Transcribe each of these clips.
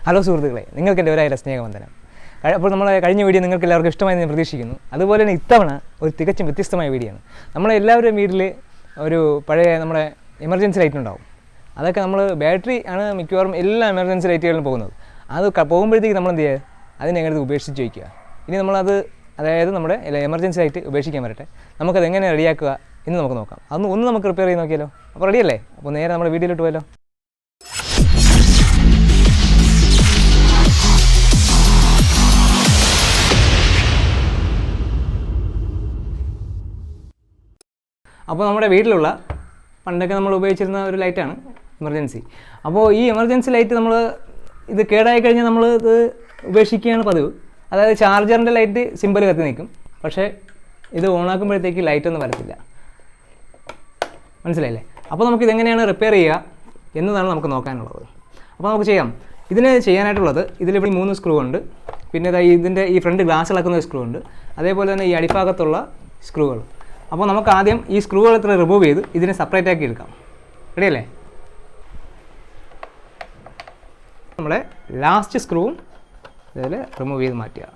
Hello സുഹൃത്തുക്കളെ, നിങ്ങൾക്ക് എൻ്റെ ഒരായിരം സ്നേഹവന്ദനം. അപ്പോൾ നമ്മളെ കഴിഞ്ഞ വീഡിയോ നിങ്ങൾക്ക് എല്ലാവർക്കും ഇഷ്ടമായി ഞാൻ പ്രതീക്ഷിക്കുന്നു. അതുപോലെ തന്നെ ഇത്തവണ ഒരു തികച്ചും വ്യത്യസ്തമായ വീഡിയോ ആണ്. നമ്മളെല്ലാവരും വീട്ടിൽ ഒരു പഴയ നമ്മുടെ എമർജൻസി ലൈറ്റ് ഉണ്ടാവും. അതൊക്കെ നമ്മൾ ബാറ്ററി ആണ് മിക്കവാറും എല്ലാ എമർജൻസി ലൈറ്റുകളിലും പോകുന്നത്. അത് പോകുമ്പോഴത്തേക്ക് നമ്മൾ എന്ത് ചെയ്യുക, അതിനെ എങ്ങനെ ഉപേക്ഷിച്ച് വയ്ക്കുക. ഇനി നമ്മളത് അതായത് നമ്മുടെ എമർജൻസി ലൈറ്റ് ഉപേക്ഷിക്കാൻ വരട്ടെ, നമുക്കത് എങ്ങനെ റെഡിയാക്കുക എന്ന് നമുക്ക് നോക്കാം. ഒന്ന് നമുക്ക് റിപ്പയർ ചെയ്ത് നോക്കിയാലോ. അപ്പോൾ റെഡിയല്ലേ? അപ്പോൾ നേരെ നമ്മുടെ വീഡിയോയിലോട്ട് പോയാലോ. അപ്പോൾ നമ്മുടെ വീട്ടിലുള്ള പണ്ടൊക്കെ നമ്മൾ ഉപയോഗിച്ചിരുന്ന ഒരു ലൈറ്റാണ് എമർജൻസി. അപ്പോൾ ഈ എമർജൻസി ലൈറ്റ് നമ്മൾ ഇത് കേടായി കഴിഞ്ഞാൽ നമ്മൾ ഇത് ഉപേക്ഷിക്കുകയാണ് പതിവ്. അതായത് ചാർജറിൻ്റെ ലൈറ്റ് സിമ്പിൾ കത്തി നിൽക്കും, പക്ഷേ ഇത് ഓണാക്കുമ്പോഴത്തേക്ക് ലൈറ്റൊന്നും വരത്തില്ല. മനസ്സിലായില്ലേ? അപ്പോൾ നമുക്കിതെങ്ങനെയാണ് റിപ്പയർ ചെയ്യുക എന്നതാണ് നമുക്ക് നോക്കാനുള്ളത്. അപ്പോൾ നമുക്ക് ചെയ്യാം. ഇതിന് ചെയ്യാനായിട്ടുള്ളത് ഇതിലിവിടെ 3 സ്ക്രൂ ഉണ്ട്. പിന്നെ ഇതിൻ്റെ ഈ ഫ്രണ്ട് ഗ്ലാസ് ഇളക്കുന്ന ഒരു സ്ക്രൂ ഉണ്ട്. അതേപോലെ തന്നെ ഈ അടിഭാഗത്തുള്ള സ്ക്രൂകൾ. അപ്പോൾ നമുക്ക് ആദ്യം ഈ സ്ക്രൂകൾ ഇത്ര റിമൂവ് ചെയ്ത് ഇതിനെ സെപ്പറേറ്റ് ആക്കി എടുക്കാം. റെഡിയല്ലേ? നമ്മുടെ ലാസ്റ്റ് സ്ക്രൂവും ഇതിൽ റിമൂവ് ചെയ്ത് മാറ്റുക.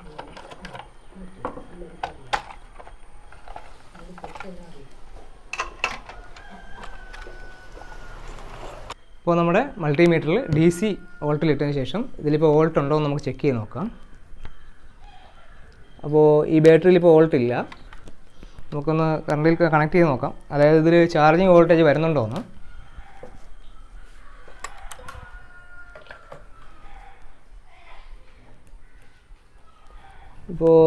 ഇപ്പോൾ നമ്മുടെ മൾട്ടിമീറ്ററിൽ DC വോൾട്ടിലിട്ടതിന് ശേഷം ഇതിലിപ്പോൾ വോൾട്ട് ഉണ്ടോ എന്ന് നമുക്ക് ചെക്ക് ചെയ്ത് നോക്കാം. അപ്പോൾ ഈ ബാറ്ററിയിൽ ഇപ്പോൾ വോൾട്ട് ഇല്ല. നമുക്കൊന്ന് കറണ്ടിൽ കണക്ട് ചെയ്ത് നോക്കാം. അതായത് ഇതിൽ ചാർജിങ് വോൾട്ടേജ് വരുന്നുണ്ടോ എന്ന്. ഇപ്പോൾ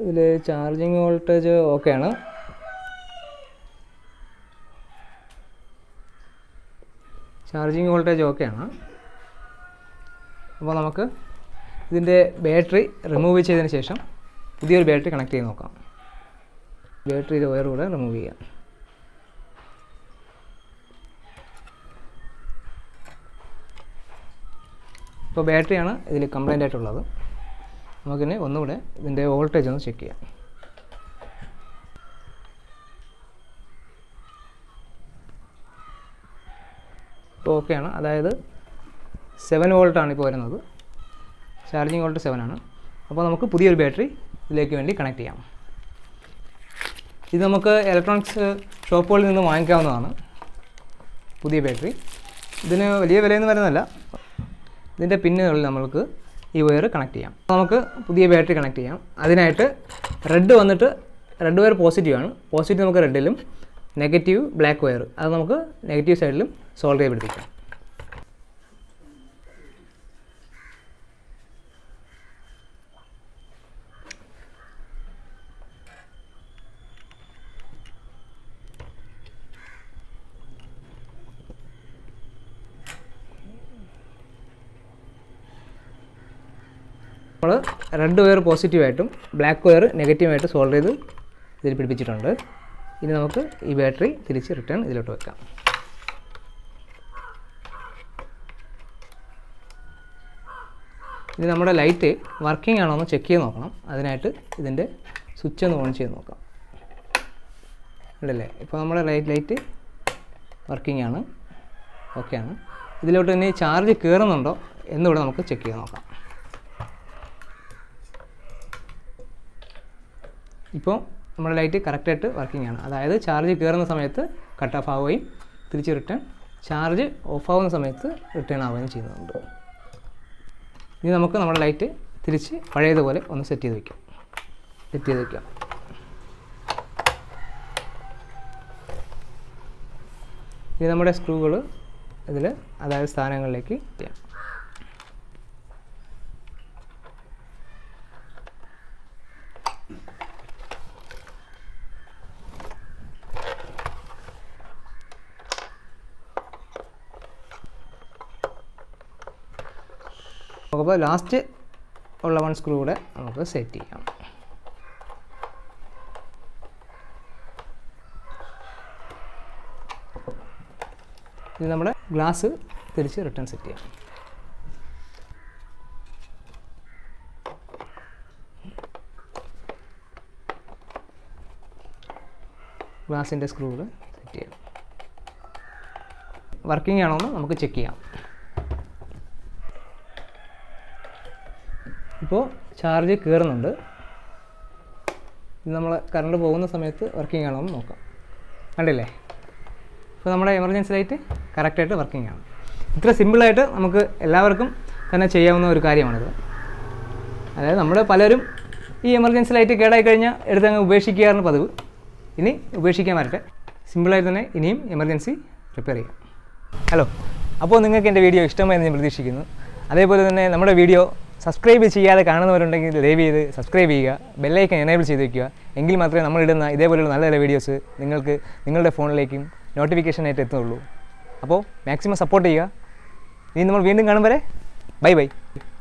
ഇതിൽ ചാർജിങ് വോൾട്ടേജ് ഓക്കെയാണ്. അപ്പോൾ നമുക്ക് ഇതിൻ്റെ ബാറ്ററി റിമൂവ് ചെയ്തതിന് ശേഷം പുതിയൊരു ബാറ്ററി കണക്ട് ചെയ്ത് നോക്കാം. ബാറ്ററിയുടെ വയർ കൂടെ റിമൂവ് ചെയ്യാം. ഇപ്പോൾ ബാറ്ററിയാണ് ഇതിൽ കംപ്ലൈൻ്റ് ആയിട്ടുള്ളത്. നമുക്കിനി ഒന്നുകൂടെ ഇതിൻ്റെ വോൾട്ടേജ് ഒന്ന് ചെക്ക് ചെയ്യാം. ഇപ്പോൾ ഓക്കെയാണ്. അതായത് 7 വോൾട്ടാണ് ഇപ്പോൾ വരുന്നത്. ചാർജിങ് വോൾട്ട് 7 ആണ്. അപ്പോൾ നമുക്ക് പുതിയൊരു ബാറ്ററി ഇതിലേക്ക് വേണ്ടി കണക്ട് ചെയ്യാം. ഇത് നമുക്ക് ഇലക്ട്രോണിക്സ് ഷോപ്പുകളിൽ നിന്ന് വാങ്ങിക്കാവുന്നതാണ് പുതിയ ബാറ്ററി. ഇതിന് വലിയ വിലയൊന്നും വരുന്നതല്ല. ഇതിൻ്റെ പിന്നുകളിൽ നമുക്ക് ഈ വയർ കണക്ട് ചെയ്യാം. നമുക്ക് പുതിയ ബാറ്ററി കണക്ട് ചെയ്യാം. അതിനായിട്ട് റെഡ് വയർ പോസിറ്റീവാണ്. പോസിറ്റീവ് നമുക്ക് റെഡിലും, നെഗറ്റീവ് ബ്ലാക്ക് വയർ അത് നമുക്ക് നെഗറ്റീവ് സൈഡിലും സോൾഡർ ചെയ്ത് പിടിപ്പിക്കാം. നമ്മൾ റെഡ് വയർ പോസിറ്റീവായിട്ടും ബ്ലാക്ക് വയർ നെഗറ്റീവായിട്ട് സോൾഡർ ചെയ്ത് ഇതിൽ പിടിപ്പിച്ചിട്ടുണ്ട്. ഇനി നമുക്ക് ഈ ബാറ്ററി തിരിച്ച് റിട്ടേൺ ഇതിലോട്ട് വെക്കാം. ഇനി നമ്മുടെ ലൈറ്റ് വർക്കിംഗ് ആണോ എന്ന് ചെക്ക് ചെയ്ത് നോക്കണം. അതിനായിട്ട് ഇതിൻ്റെ സ്വിച്ച് ഒന്ന് ഓൺ ചെയ്ത് നോക്കാം. ഉണ്ടല്ലേ? ഇപ്പോൾ നമ്മുടെ ലൈറ്റ് വർക്കിംഗ് ആണ്, ഓക്കെയാണ്. ഇതിലോട്ട് ഇനി ചാർജ് കയറുന്നുണ്ടോ എന്നിവിടെ നമുക്ക് ചെക്ക് ചെയ്ത് നോക്കാം. ഇപ്പോൾ നമ്മുടെ ലൈറ്റ് കറക്റ്റായിട്ട് വർക്കിംഗ് ആണ്. അതായത് ചാർജ് കയറുന്ന സമയത്ത് കട്ട് ഓഫ് ആവുകയും തിരിച്ച് റിട്ടേൺ ചാർജ് ഓഫ് ആവുന്ന സമയത്ത് റിട്ടേൺ ആവുകയും ചെയ്യുന്നുണ്ട്. ഇനി നമുക്ക് നമ്മുടെ ലൈറ്റ് തിരിച്ച് പഴയതുപോലെ ഒന്ന് സെറ്റ് ചെയ്ത് വയ്ക്കാം. ഇനി നമ്മുടെ സ്ക്രൂകൾ ഇതിൽ അതായത് സ്ഥാനങ്ങളിലേക്ക് ചെയ്യാം. അപ്പോൾ ലാസ്റ്റ് ഉള്ള 1 സ്ക്രൂ കൂടെ നമുക്ക് സെറ്റ് ചെയ്യാം. ഇത് നമ്മുടെ ഗ്ലാസ് തിരിച്ച് റിട്ടേൺ സെറ്റ് ചെയ്യാം. ഗ്ലാസിൻ്റെ സ്ക്രൂ കൂടെ സെറ്റ് ചെയ്യാം. വർക്കിംഗ് ആണോ എന്ന് നമുക്ക് ചെക്ക് ചെയ്യാം. ഇപ്പോൾ ചാർജ് കയറുന്നുണ്ട്. ഇത് നമ്മൾ കറണ്ട് പോകുന്ന സമയത്ത് വർക്കിംഗ് ആണോ എന്ന് നോക്കാം. കണ്ടില്ലേ, ഇപ്പോൾ നമ്മുടെ എമർജൻസി ലൈറ്റ് കറക്റ്റായിട്ട് വർക്കിംഗ് ആണ്. ഇത്ര സിമ്പിളായിട്ട് നമുക്ക് എല്ലാവർക്കും തന്നെ ചെയ്യാവുന്ന ഒരു കാര്യമാണിത്. അതായത് നമ്മൾ പലരും ഈ എമർജൻസി ലൈറ്റ് കേടായി കഴിഞ്ഞാൽ എടുത്തങ്ങ് ഉപേക്ഷിക്കാറാണ് പതിവ്. ഇനി ഉപേക്ഷിക്കാൻ വരട്ടെ, സിമ്പിളായിട്ട് തന്നെ ഇനിയും എമർജൻസി റിപ്പയർ ചെയ്യാം. ഹലോ, അപ്പോൾ നിങ്ങൾക്ക് എൻ്റെ വീഡിയോ ഇഷ്ടമായെന്ന് ഞാൻ പ്രതീക്ഷിക്കുന്നു. അതേപോലെ തന്നെ നമ്മുടെ വീഡിയോ സബ്സ്ക്രൈബ് ചെയ്യാതെ കാണുന്നവരുണ്ടെങ്കിൽ ദയവ് ചെയ്ത് സബ്സ്ക്രൈബ് ചെയ്യുക, ബെല്ലൈക്കൻ എനേബിൾ ചെയ്ത് വയ്ക്കുക. എങ്കിൽ മാത്രമേ നമ്മളിടുന്ന ഇതേപോലെയുള്ള നല്ല നല്ല വീഡിയോസ് നിങ്ങൾക്ക് നിങ്ങളുടെ ഫോണിലേക്കും നോട്ടിഫിക്കേഷനായിട്ട് എത്തുന്നുള്ളൂ. അപ്പോൾ മാക്സിമം സപ്പോർട്ട് ചെയ്യുക. ഇനി നമ്മൾ വീണ്ടും കാണും വരെ ബൈ ബൈ.